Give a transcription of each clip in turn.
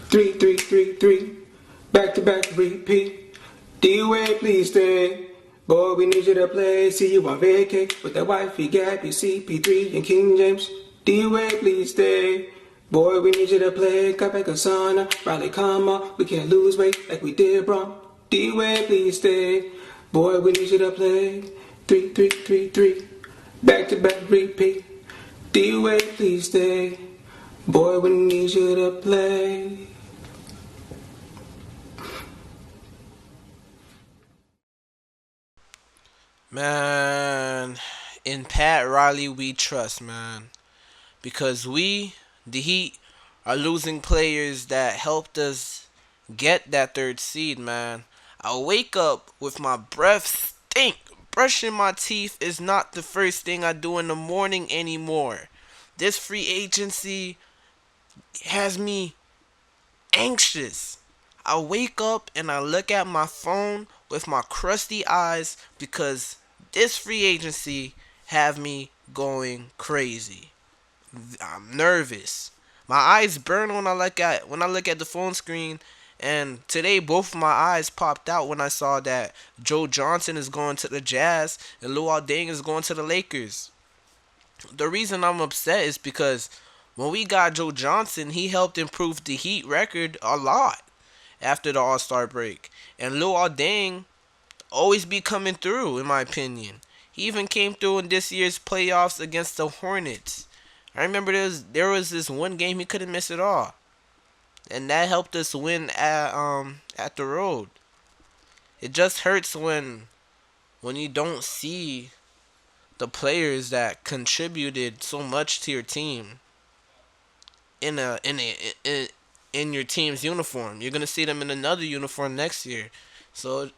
Three, three, three, three. Back to back repeat. D-Wade, please stay. Boy, we need you to play. See you on vacay with that wifey, Gabby, CP3, and King James. D-Wade, please stay. Boy, we need you to play. Cut back a sauna, Riley, come on. We can't lose weight like we did, bro. D-Wade, please stay. Boy, we need you to play. Three, three, three, three. Back to back repeat. D-Wade, please stay. Boy, we need you to play. Man, in Pat Riley we trust, man. Because we, the Heat, are losing players that helped us get that third seed, man. I wake up with my breath stink. Brushing my teeth is not the first thing I do in the morning anymore. This free agency has me anxious. I wake up and I look at my phone with my crusty eyes because this free agency have me going crazy. I'm nervous. My eyes burn when I look at the phone screen. And today, both of my eyes popped out when I saw that Joe Johnson is going to the Jazz and Luol Deng is going to the Lakers. The reason I'm upset is because when we got Joe Johnson, he helped improve the Heat record a lot after the All Star break. And Luol Deng always be coming through, in my opinion. He even came through in this year's playoffs against the Hornets. I remember there was this one game he couldn't miss at all, and that helped us win at the road. It just hurts when you don't see the players that contributed so much to your team in your team's uniform. You're gonna see them in another uniform next year. So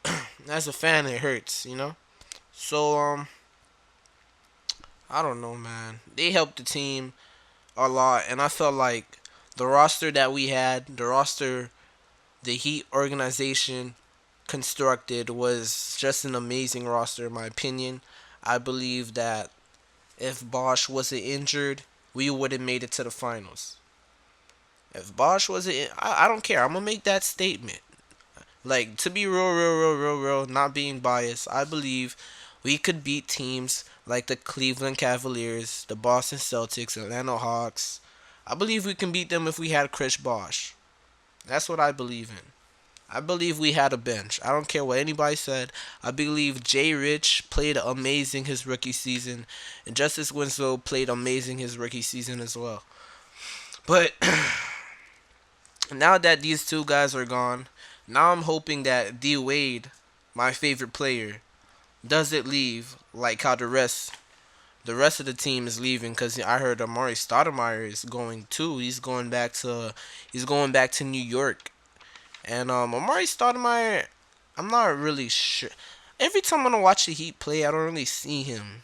as a fan, it hurts, you know. So I don't know, man. They helped the team a lot, and I felt like the roster that we had, the roster the Heat organization constructed was just an amazing roster, in my opinion. I believe that if Bosch wasn't injured, we would have made it to the finals. If Bosch wasn't, I don't care. I'm gonna make that statement. Like, to be real, not being biased, I believe we could beat teams like the Cleveland Cavaliers, the Boston Celtics, Atlanta Hawks. I believe we can beat them if we had Chris Bosh. That's what I believe in. I believe we had a bench. I don't care what anybody said. I believe Jay Rich played amazing his rookie season, and Justice Winslow played amazing his rookie season as well. But now that these two guys are gone, now I'm hoping that D Wade, my favorite player, doesn't leave like how the rest of the team is leaving. Because I heard Amari Stoudemire is going too. He's going back to New York. And Amari Stoudemire, I'm not really sure. Every time when I watch the Heat play, I don't really see him.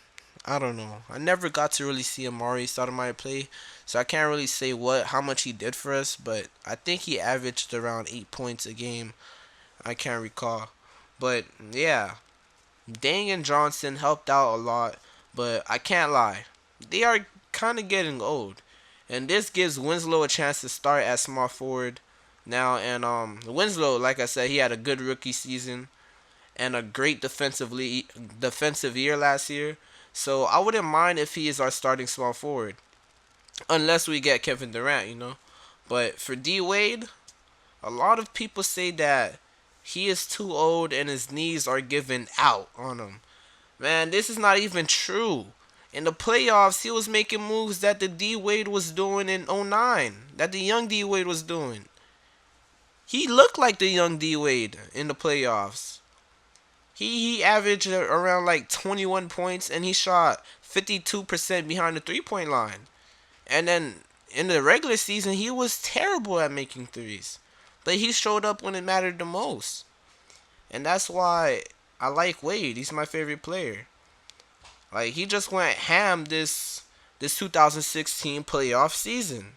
I don't know. I never got to really see Amari Stoudemire play, so I can't really say how much he did for us. But I think he averaged around 8 points a game. I can't recall, but yeah, Dang and Johnson helped out a lot. But I can't lie, they are kind of getting old, and this gives Winslow a chance to start at small forward now. And Winslow, like I said, he had a good rookie season and a great defensive year last year. So I wouldn't mind if he is our starting small forward, unless we get Kevin Durant, you know. But for D Wade, a lot of people say that he is too old and his knees are giving out on him. Man, this is not even true. In the playoffs, he was making moves that the D Wade was doing in '09, that the young D Wade was doing. He looked like the young D Wade in the playoffs. He averaged around like 21 points, and he shot 52% behind the 3-point line. And then in the regular season, he was terrible at making threes. But he showed up when it mattered the most. And that's why I like Wade. He's my favorite player. Like, he just went ham this 2016 playoff season.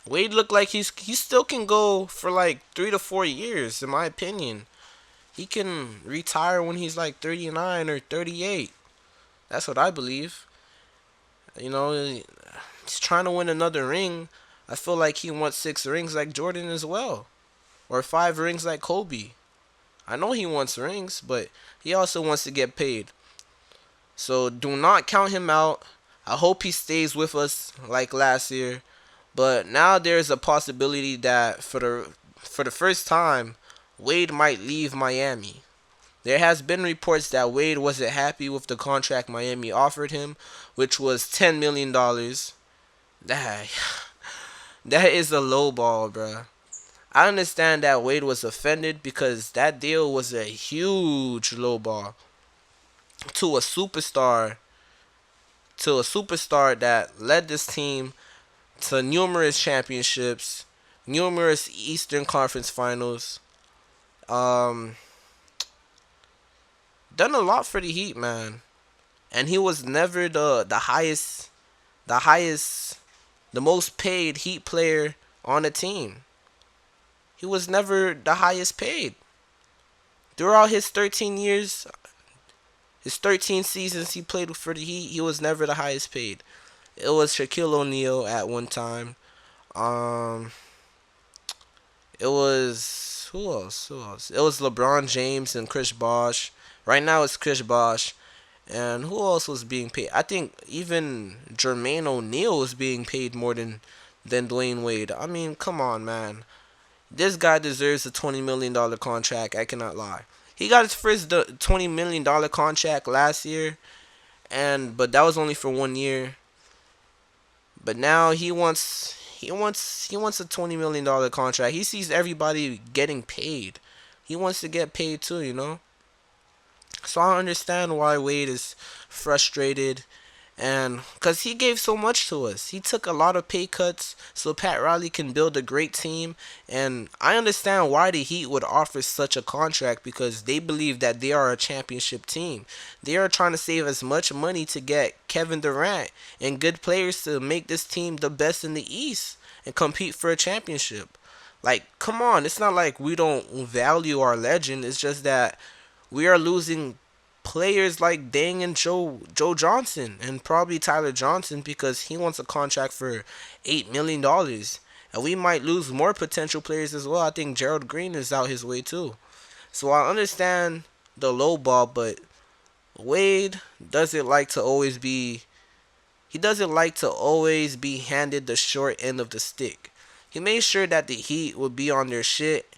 Wade looked like he still can go for like 3 to 4 years, in my opinion. He can retire when he's like 39 or 38. That's what I believe. You know, he's trying to win another ring, I feel like he wants 6 rings like Jordan as well, or 5 rings like Kobe. I know he wants rings, but he also wants to get paid. So do not count him out. I hope he stays with us like last year. But now there's a possibility that for the first time, Wade might leave Miami. There has been reports that Wade wasn't happy with the contract Miami offered him, which was $10 million. That that is a low ball, bruh. I understand that Wade was offended because that deal was a huge low ball to a superstar, that led this team to numerous championships, numerous Eastern Conference Finals. Um, done a lot for the Heat, man. And he was never the highest, the most paid Heat player on the team. He was never the highest paid. Throughout his 13 seasons he played for the Heat, he was never the highest paid. It was Shaquille O'Neal at one time. Um, it was who else? Who else? It was LeBron James and Chris Bosh. Right now it's Chris Bosh. And who else was being paid? I think even Jermaine O'Neal was being paid more than Dwyane Wade. I mean, come on, man. This guy deserves a $20 million contract. I cannot lie. He got his first $20 million contract last year, but that was only for 1 year. But now he wants a $20 million contract. He sees everybody getting paid. He wants to get paid too, you know. So I understand why Wade is frustrated, and because he gave so much to us, he took a lot of pay cuts so Pat Riley can build a great team. And I understand why the Heat would offer such a contract, because they believe that they are a championship team. They are trying to save as much money to get Kevin Durant and good players to make this team the best in the East and compete for a championship. Like, come on, it's not like we don't value our legend. It's just that we are losing players like Dang and Joe Johnson and probably Tyler Johnson because he wants a contract for $8 million. And we might lose more potential players as well. I think Gerald Green is out his way too. So I understand the low ball, but Wade doesn't like to always be he doesn't like to always be handed the short end of the stick. He made sure that the Heat would be on their shit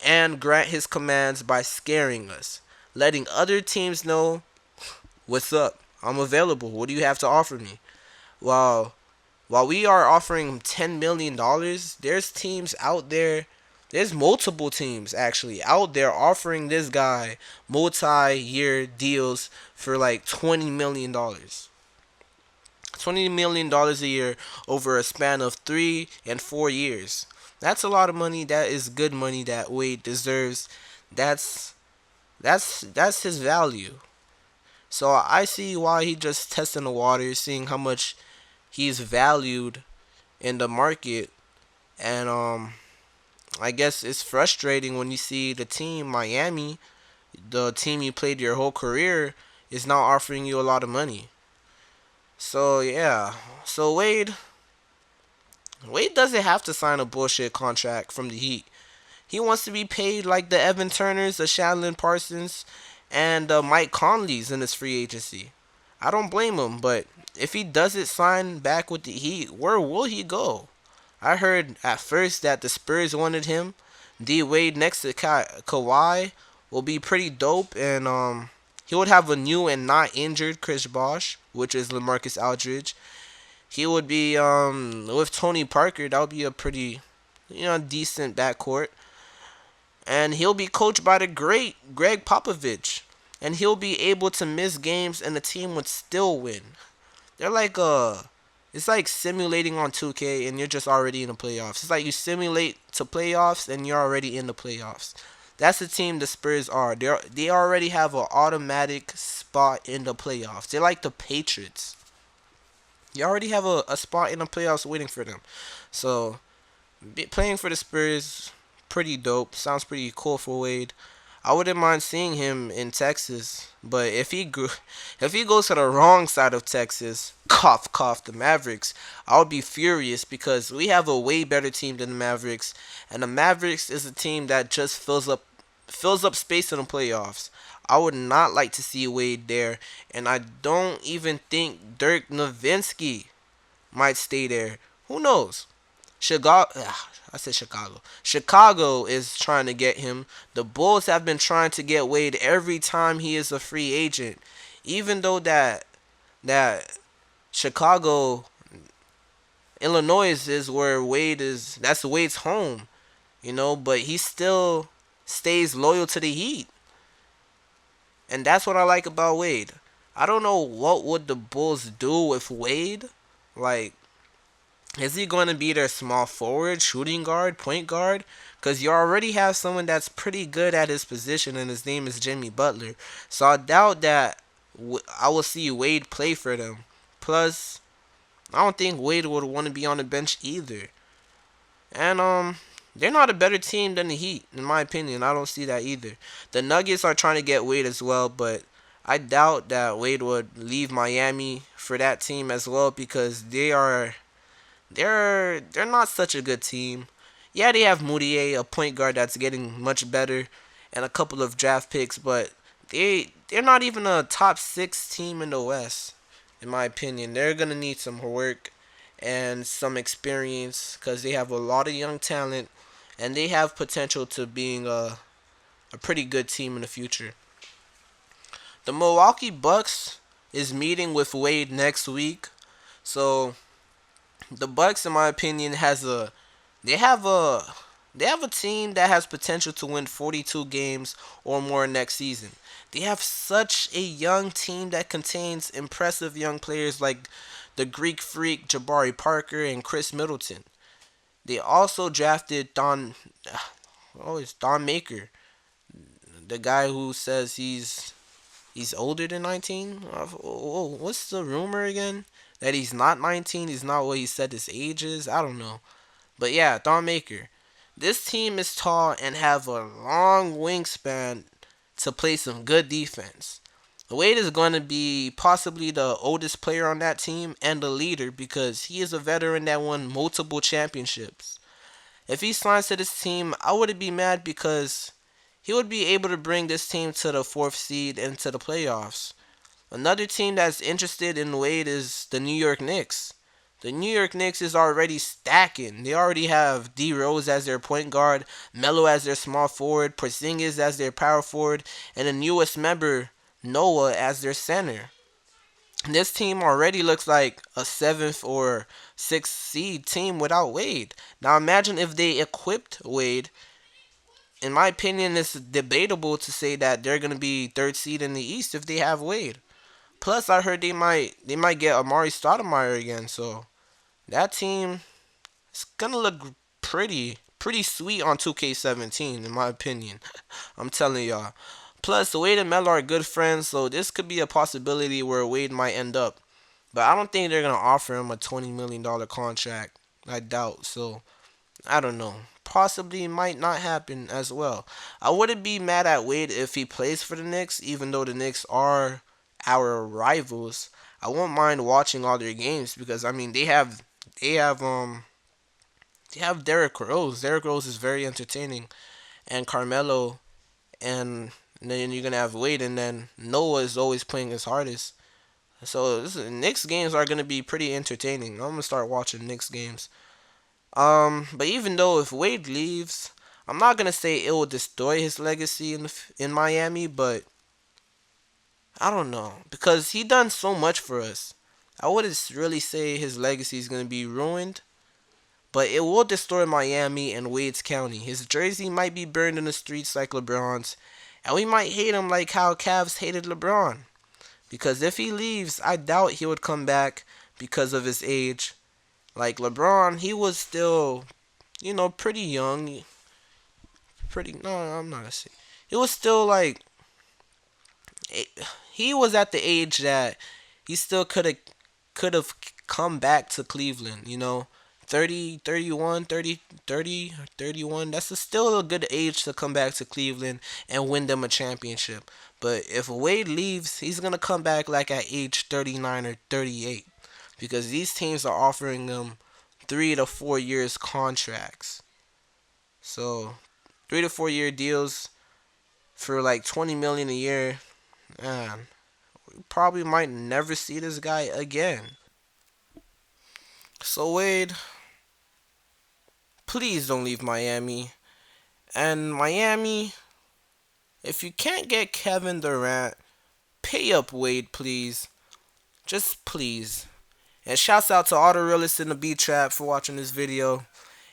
and grant his commands by scaring us, letting other teams know, what's up, I'm available, what do you have to offer me? While while we are offering him $10 million, there's teams out there, there's multiple teams actually out there offering this guy multi-year deals for like $20 million. $20 million a year over a span of 3 and 4 years. That's a lot of money. That is good money that Wade deserves. That's that's his value. So I see why he just testing the water, seeing how much he's valued in the market, and I guess it's frustrating when you see the team Miami, the team you played your whole career, is now offering you a lot of money. So yeah, so Wade doesn't have to sign a bullshit contract from the Heat. He wants to be paid like the Evan Turners, the Shanlin Parsons, and the Mike Conleys in his free agency. I don't blame him, but if he doesn't sign back with the Heat, where will he go? I heard at first that the Spurs wanted him. D Wade next to Kawhi will be pretty dope, and he would have a new and not injured Chris Bosh, which is LaMarcus Aldridge. He would be with Tony Parker. That would be a pretty, decent backcourt. And he'll be coached by the great Greg Popovich, and he'll be able to miss games, and the team would still win. They're like it's like simulating on 2K, and you're just already in the playoffs. It's like you simulate to playoffs, and you're already in the playoffs. That's the team the Spurs are. They already have an automatic spot in the playoffs. They're like the Patriots. You already have a spot in the playoffs waiting for them. So playing for the Spurs, pretty dope. Sounds pretty cool for Wade. I wouldn't mind seeing him in Texas, but if he goes to the wrong side of Texas, cough cough, the Mavericks, I would be furious because we have a way better team than the Mavericks, and the Mavericks is a team that just fills up space in the playoffs. I would not like to see Wade there, and I don't even think Dirk Nowitzki might stay there. Who knows? Chicago, I said Chicago. Chicago is trying to get him. The Bulls have been trying to get Wade every time he is a free agent. Even though that Chicago, Illinois is where Wade is. That's Wade's home, But he still stays loyal to the Heat, and that's what I like about Wade. I don't know what would the Bulls do with Wade. Like, is he going to be their small forward, shooting guard, point guard? Because you already have someone that's pretty good at his position, and his name is Jimmy Butler. So I doubt that I will see Wade play for them. Plus, I don't think Wade would want to be on the bench either. And they're not a better team than the Heat, in my opinion. I don't see that either. The Nuggets are trying to get Wade as well, but I doubt that Wade would leave Miami for that team as well because they're not such a good team. Yeah, they have Moutier, a point guard that's getting much better, and a couple of draft picks, but they're not even a top 6 team in the West, in my opinion. They're gonna need some work and some experience because they have a lot of young talent, and they have potential to being a pretty good team in the future. The Milwaukee Bucks is meeting with Wade next week, so the Bucks, in my opinion, has a they have a they have a team that has potential to win 42 games or more next season. They have such a young team that contains impressive young players like the Greek Freak Jabari Parker and Chris Middleton. They also drafted it's Don Maker, the guy who says he's older than 19. What's the rumor again? That he's not 19. He's not what he said his age is. I don't know. But yeah, Thon Maker. This team is tall and have a long wingspan to play some good defense. Wade is going to be possibly the oldest player on that team and the leader because he is a veteran that won multiple championships. If he signs to this team, I wouldn't be mad because he would be able to bring this team to the 4th seed and to the playoffs. Another team that's interested in Wade is the New York Knicks. The New York Knicks is already stacking. They already have D Rose as their point guard, Melo as their small forward, Porzingis as their power forward, and the newest member, Noah, as their center. This team already looks like a 7th or 6th seed team without Wade. Now imagine if they equipped Wade. In my opinion, it's debatable to say that they're going to be 3rd seed in the East if they have Wade. Plus, I heard they might get Amari Stoudemire again, so that team is gonna look pretty sweet on 2K17, in my opinion. I'm telling y'all. Plus, Wade and Melo are good friends, so this could be a possibility where Wade might end up. But I don't think they're gonna offer him a $20 million contract. I doubt. So I don't know. Possibly might not happen as well. I wouldn't be mad at Wade if he plays for the Knicks, even though the Knicks are our rivals. I won't mind watching all their games because I mean they have they have Derrick Rose. Derrick Rose is very entertaining, and Carmelo, and then you're gonna have Wade, and then Noah is always playing his hardest. So Knicks games are gonna be pretty entertaining. I'm gonna start watching Knicks games. But even though if Wade leaves, I'm not gonna say it will destroy his legacy in Miami, but I don't know because he done so much for us. I wouldn't really say his legacy is gonna be ruined, but it will destroy Miami and Wade's County. His jersey might be burned in the streets like LeBron's, and we might hate him like how Cavs hated LeBron. Because if he leaves, I doubt he would come back because of his age. Like LeBron, he was still, pretty young. Pretty no, I'm not gonna say. He was still like he was at the age that he still could have come back to Cleveland, 30, 31, 30, 30, 31. That's still a good age to come back to Cleveland and win them a championship. But if Wade leaves, he's going to come back like at age 39 or 38 because these teams are offering him 3 to 4 years contracts. So 3 to 4 year deals for like 20 million a year. Man, we probably might never see this guy again. So Wade, please don't leave Miami. And Miami, if you can't get Kevin Durant, pay up Wade, please. Just please. And shouts out to all the realists in the beat trap for watching this video.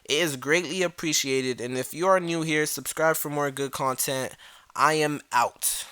It is greatly appreciated. And if you are new here, subscribe for more good content. I am out.